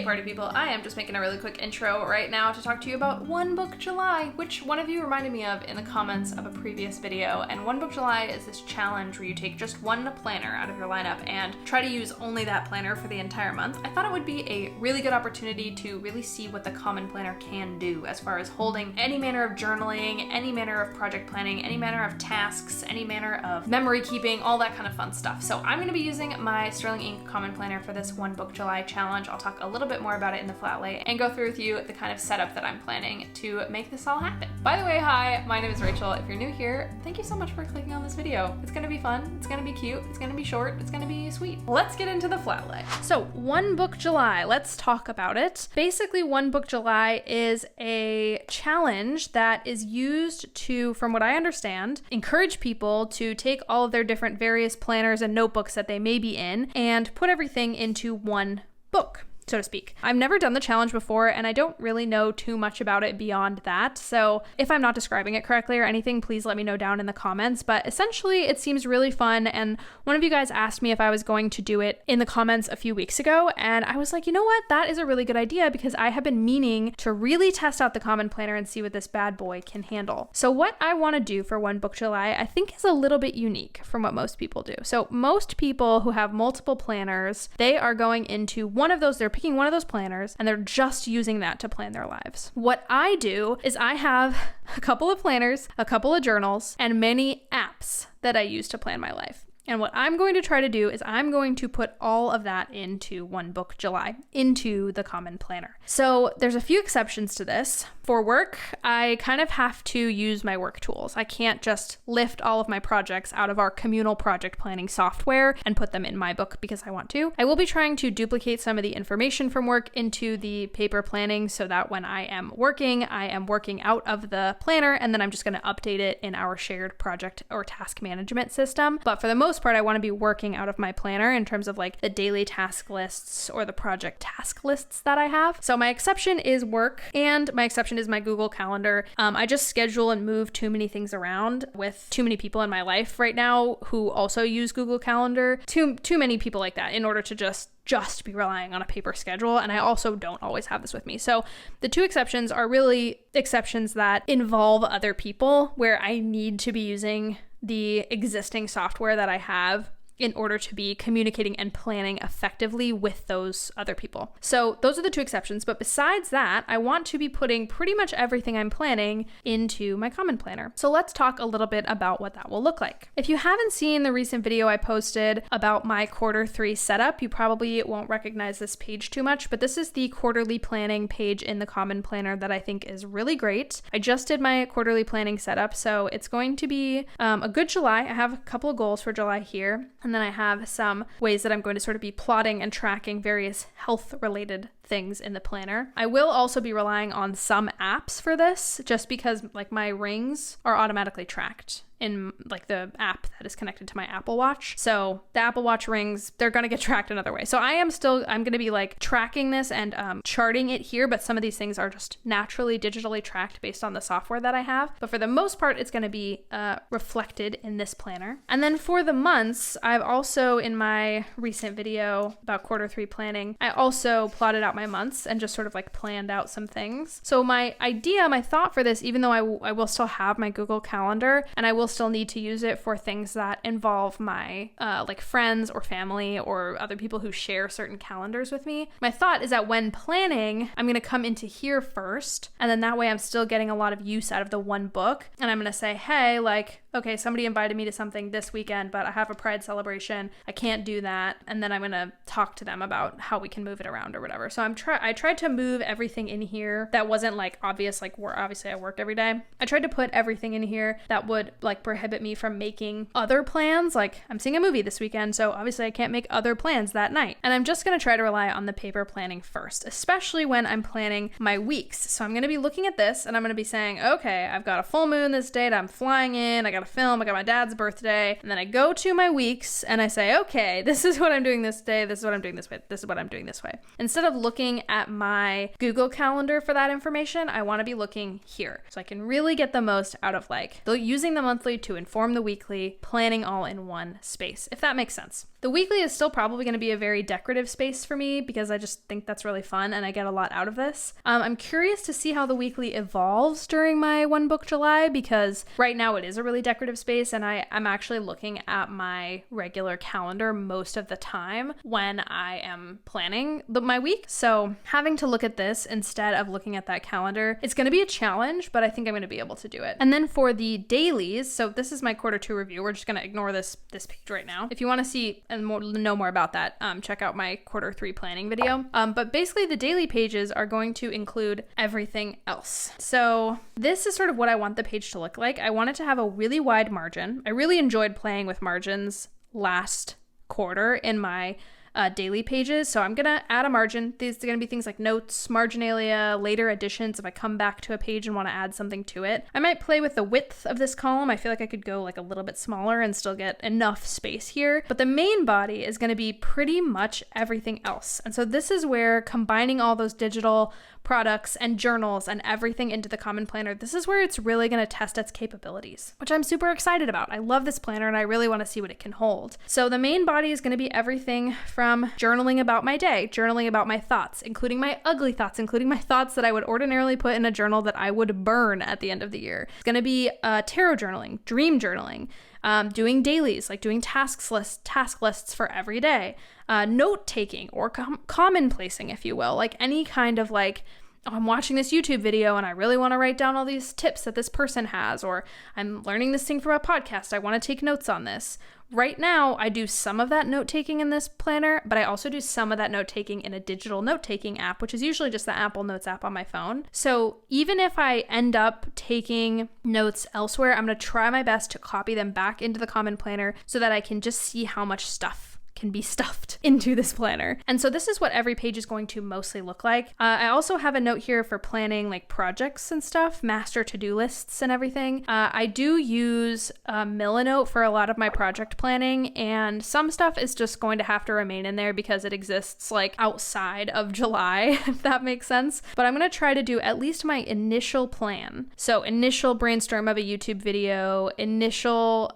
party people, I am just making a really quick intro right now to talk to you about One Book July, which one of you reminded me of in the comments of a previous video. And One Book July is this challenge where you take just one planner out of your lineup and try to use only that planner for the entire month. I thought it would be a really good opportunity to really see what the common planner can do as far as holding any manner of journaling, any manner of project planning, any manner of tasks, any manner of memory keeping, all that kind of fun stuff. So I'm going to be using my Sterling Ink Common Planner for this One Book July challenge. I'll talk a little bit more about it in the flat lay and go through with you the kind of setup that I'm planning to make this all happen. By the way, hi, my name is Rachel. If you're new here, thank you so much for clicking on this video. It's going to be fun, it's going to be cute, it's going to be short, it's going to be sweet. Let's get into the flat lay. So One Book July, let's talk about it. Basically, One Book July is a challenge that is used to, from what I understand, encourage people to take all of their different various planners and notebooks that they may be in and put everything into one book, so to speak. I've never done the challenge before, and I don't really know too much about it beyond that. So if I'm not describing it correctly or anything, please let me know down in the comments. But essentially, it seems really fun. And one of you guys asked me if I was going to do it in the comments a few weeks ago. And I was like, you know what? That is a really good idea because I have been meaning to really test out the Common Planner and see what this bad boy can handle. So what I want to do for One Book July, I think is a little bit unique from what most people do. So most people who have multiple planners, they are going into one of those, they're picking one of those planners and they're just using that to plan their lives. What I do is I have a couple of planners, a couple of journals, and many apps that I use to plan my life. And what I'm going to try to do is I'm going to put all of that into One Book July, into the Common Planner. So there's a few exceptions to this. For work, I kind of have to use my work tools. I can't just lift all of my projects out of our communal project planning software and put them in my book because I want to. I will be trying to duplicate some of the information from work into the paper planning so that when I am working out of the planner and then I'm just going to update it in our shared project or task management system. But for the most part, I want to be working out of my planner in terms of like the daily task lists or the project task lists that I have. So my exception is work, and my exception is my Google Calendar. I just schedule and move too many things around with too many people in my life right now who also use Google Calendar. Too many people like that in order to just be relying on a paper schedule. And I also don't always have this with me. So the two exceptions are really exceptions that involve other people where I need to be using the existing software that I have in order to be communicating and planning effectively with those other people. So those are the two exceptions. But besides that, I want to be putting pretty much everything I'm planning into my Common Planner. So let's talk a little bit about what that will look like. If you haven't seen the recent video I posted about my Q3 setup, you probably won't recognize this page too much, but this is the quarterly planning page in the Common Planner that I think is really great. I just did my quarterly planning setup, so it's going to be a good July. I have a couple of goals for July here. And then I have some ways that I'm going to sort of be plotting and tracking various health-related things in the planner. I will also be relying on some apps for this, just because like my rings are automatically tracked in like the app that is connected to my Apple Watch. So the Apple Watch rings, they're going to get tracked another way. So I'm going to be like tracking this and charting it here, but some of these things are just naturally digitally tracked based on the software that I have. But for the most part, it's going to be reflected in this planner. And then for the months, I've also, in my recent video about Q3 planning, I also plotted out my months and just sort of like planned out some things. So my thought for this, even though I will still have my Google Calendar and I will still need to use it for things that involve my like friends or family or other people who share certain calendars with me. My thought is that when planning, I'm going to come into here first, and then that way I'm still getting a lot of use out of the one book. And I'm going to say, hey, like, okay, somebody invited me to something this weekend, but I have a Pride celebration. I can't do that. And then I'm going to talk to them about how we can move it around or whatever. So I tried to move everything in here that wasn't like obvious, like obviously I worked every day. I tried to put everything in here that would like prohibit me from making other plans. Like I'm seeing a movie this weekend, so obviously I can't make other plans that night. And I'm just going to try to rely on the paper planning first, especially when I'm planning my weeks. So I'm going to be looking at this and I'm going to be saying, okay, I've got a full moon this date. I'm flying in. I got got to film, I got my dad's birthday. And then I go to my weeks and I say, okay, this is what I'm doing this day. This is what I'm doing this way. This is what I'm doing this way. Instead of looking at my Google Calendar for that information, I want to be looking here. So I can really get the most out of like using the monthly to inform the weekly, planning all in one space, if that makes sense. The weekly is still probably going to be a very decorative space for me because I just think that's really fun and I get a lot out of this. I'm curious to see how the weekly evolves during my One Book July because right now it is a really decorative space and I'm actually looking at my regular calendar most of the time when I am planning my week. So having to look at this instead of looking at that calendar, it's going to be a challenge, but I think I'm going to be able to do it. And then for the dailies, so this is my Q2 review. We're just going to ignore this page right now. If you want to see and know more about that, check out my Q3 planning video. But basically the daily pages are going to include everything else. So this is sort of what I want the page to look like. I want it to have a really wide margin. I really enjoyed playing with margins last quarter in my daily pages. So I'm going to add a margin. These are going to be things like notes, marginalia, later additions if I come back to a page and want to add something to it. I might play with the width of this column. I feel like I could go like a little bit smaller and still get enough space here. But the main body is going to be pretty much everything else. And so this is where combining all those digital products and journals and everything into the Common Planner, this is where it's really going to test its capabilities, which I'm super excited about. I love this planner and I really want to see what it can hold. So the main body is going to be everything from journaling about my day, journaling about my thoughts, including my ugly thoughts, including my thoughts that I would ordinarily put in a journal that I would burn at the end of the year. It's going to be tarot journaling, dream journaling, doing dailies, like doing task lists for every day, note taking or commonplacing, if you will, like any kind of like, oh, I'm watching this YouTube video and I really want to write down all these tips that this person has, or I'm learning this thing from a podcast. I want to take notes on this. Right now, I do some of that note-taking in this planner, but I also do some of that note-taking in a digital note-taking app, which is usually just the Apple Notes app on my phone. So even if I end up taking notes elsewhere, I'm going to try my best to copy them back into the Common Planner so that I can just see how much stuff can be stuffed into this planner. And so this is what every page is going to mostly look like. I also have a note here for planning like projects and stuff, master to-do lists and everything. I do use Milanote for a lot of my project planning, and some stuff is just going to have to remain in there because it exists like outside of July, if that makes sense. But I'm going to try to do at least my initial plan. So initial brainstorm of a YouTube video, initial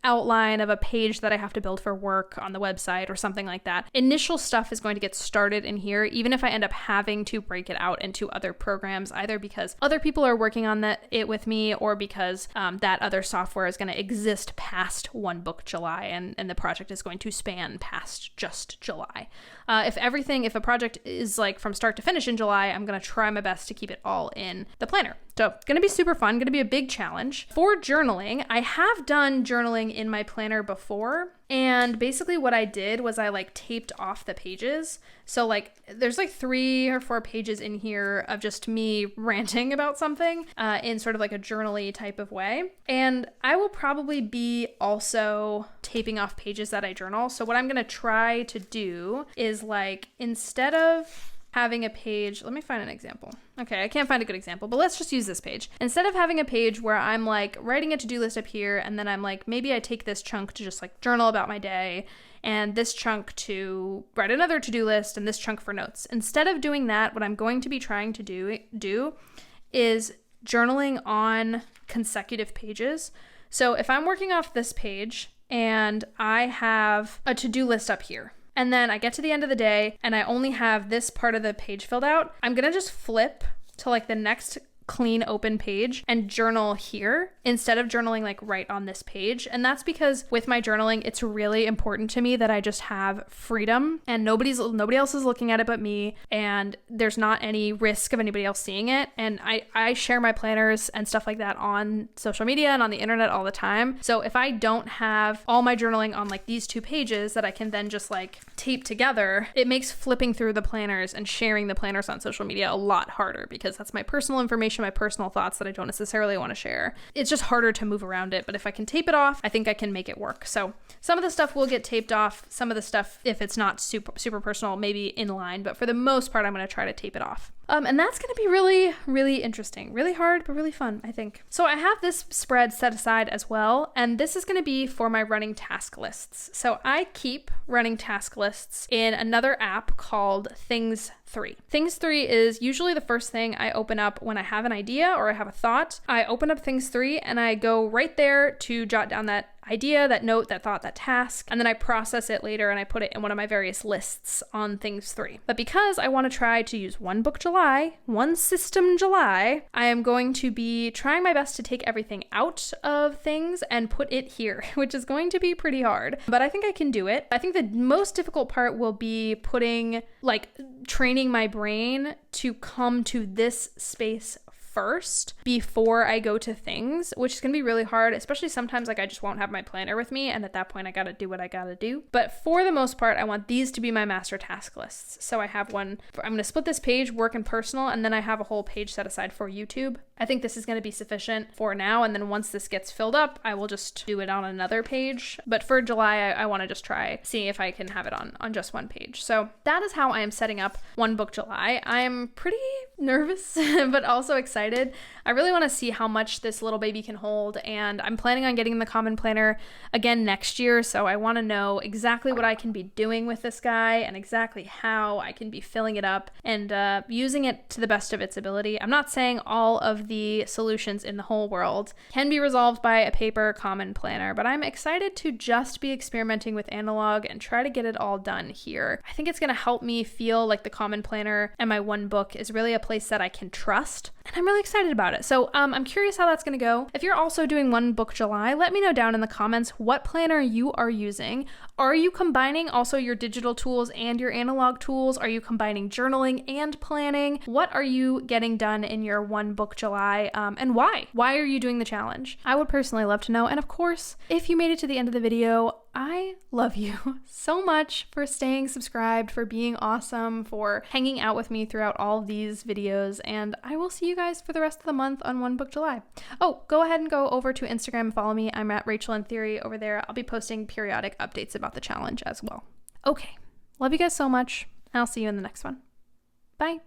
outline of a page that I have to build for work on the website or something like that. Initial stuff is going to get started in here, even if I end up having to break it out into other programs, either because other people are working on it with me or because that other software is going to exist past One Book July and the project is going to span past just July. If a project is like from start to finish in July, I'm going to try my best to keep it all in the planner. So it's going to be super fun, going to be a big challenge. For journaling, I have done journaling in my planner before. And basically what I did was I like taped off the pages. So like there's like 3 or 4 pages in here of just me ranting about something in sort of like a journaly type of way. And I will probably be also taping off pages that I journal. So what I'm going to try to do is like instead of having a page, let me find an example. Okay, I can't find a good example, but let's just use this page. Instead of having a page where I'm like writing a to-do list up here, and then I'm like, maybe I take this chunk to just like journal about my day, and this chunk to write another to-do list, and this chunk for notes. Instead of doing that, what I'm going to be trying to do is journaling on consecutive pages. So if I'm working off this page and I have a to-do list up here, and then I get to the end of the day and I only have this part of the page filled out, I'm gonna just flip to like the next clean open page and journal here instead of journaling like right on this page. And that's because with my journaling, it's really important to me that I just have freedom and nobody else is looking at it but me, and there's not any risk of anybody else seeing it. And I share my planners and stuff like that on social media and on the internet all the time. So if I don't have all my journaling on like these 2 pages that I can then just like tape together, it makes flipping through the planners and sharing the planners on social media a lot harder because that's my personal information, my personal thoughts that I don't necessarily want to share. It's just harder to move around it, but if I can tape it off, I think I can make it work. So some of the stuff will get taped off, some of the stuff, if it's not super personal, maybe in line, but for the most part, I'm going to try to tape it off. And that's going to be really, really interesting. Really hard, but really fun, I think. So I have this spread set aside as well, and this is going to be for my running task lists. So I keep running task lists in another app called Things 3. Things 3 is usually the first thing I open up when I have an idea or I have a thought. I open up Things 3 and I go right there to jot down that idea, that note, that thought, that task, and then I process it later and I put it in one of my various lists on Things 3. But because I want to try to use One Book July, One System July, I am going to be trying my best to take everything out of things and put it here, which is going to be pretty hard, but I think I can do it. I think the most difficult part will be training my brain to come to this space first before I go to things, which is gonna be really hard, especially sometimes I just won't have my planner with me, and at that point I gotta do what I gotta do. But for the most part, I want these to be my master task lists. So I have one I'm gonna split this page, work and personal, and then I have a whole page set aside for YouTube. I think this is going to be sufficient for now, and then once this gets filled up, I will just do it on another page. But for July, I want to just try seeing if I can have it on just one page. So that is how I am setting up One Book July. I'm pretty nervous, but also excited. I really want to see how much this little baby can hold, and I'm planning on getting the Common Planner again next year, so I want to know exactly what I can be doing with this guy and exactly how I can be filling it up and using it to the best of its ability. I'm not saying all of the solutions in the whole world can be resolved by a paper Common Planner, but I'm excited to just be experimenting with analog and try to get it all done here. I think it's going to help me feel like the Common Planner and my one book is really a place that I can trust, and I'm really excited about it. So I'm curious how that's going to go. If you're also doing One Book July, let me know down in the comments what planner you are using. Are you combining also your digital tools and your analog tools? Are you combining journaling and planning? What are you getting done in your One Book July, and why? Why are you doing the challenge? I would personally love to know. And of course, if you made it to the end of the video, I love you so much for staying subscribed, for being awesome, for hanging out with me throughout all of these videos, and I will see you guys for the rest of the month on One Book July. Oh, go ahead and go over to Instagram and follow me. I'm at Rachelle in Theory over there. I'll be posting periodic updates about the challenge as well. Okay, love you guys so much. I'll see you in the next one. Bye.